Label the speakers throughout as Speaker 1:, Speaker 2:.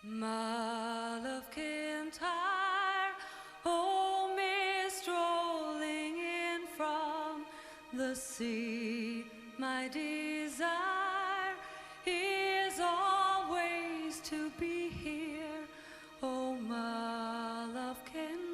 Speaker 1: Mull of Kintyre, oh, me strolling in from the sea, my desire is always to be here, oh, Mull of Kintyre.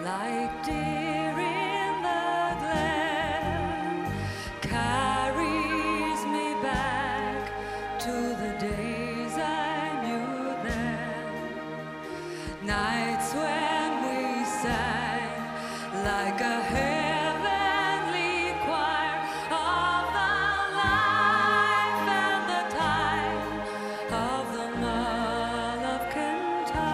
Speaker 1: Like deer in the glen, carries me back to the days I knew then. Nights when we sang like a heavenly choir of the life and the time of the Mull of Kintyre.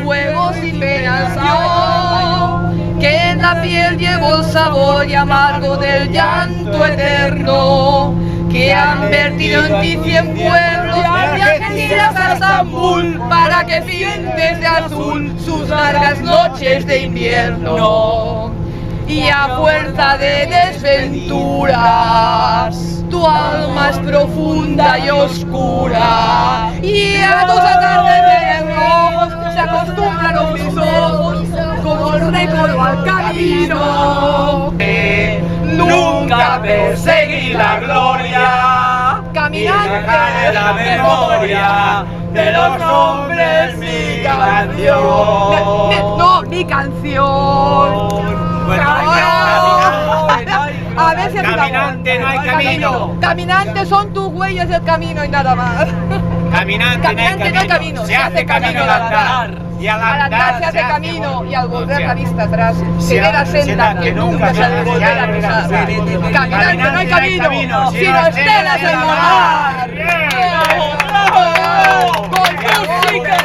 Speaker 2: fuegos y penas yo, que en la piel llevo el sabor y amargo del llanto eterno, que han vertido en ti 100 pueblos, viajes y a Estambul, para que pintes de azul sus largas noches de invierno. Y a fuerza de desventuras, tu alma es profunda y oscura, y a tus atardeceres rojos se acostumbran mis ojos, como el recuerdo al camino.
Speaker 3: Nunca perseguí la gloria,
Speaker 2: Caminante
Speaker 3: de la memoria de los hombres mi canción.
Speaker 2: No, mi canción. A ver si
Speaker 3: Caminante no hay camino.
Speaker 2: Caminantes son tus huellas del camino y nada más.
Speaker 3: Caminante no hay camino. Se hace camino al andar. Y al
Speaker 2: andar se hace camino y al volver la vista atrás se ve la senda que nunca se ha de volver a pisar. Caminante no hay camino, sino estelas en la mar. ¡Con música!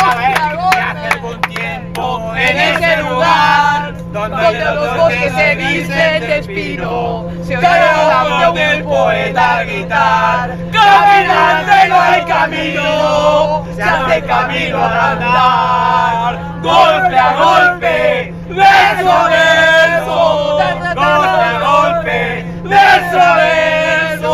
Speaker 3: Hace algún tiempo
Speaker 2: En ese lugar donde los bosques se visten de espino, se oye la voz del poeta al gritar: caminante no hay camino, se hace camino al andar, golpe a golpe, verso a verso, golpe a golpe, verso a verso.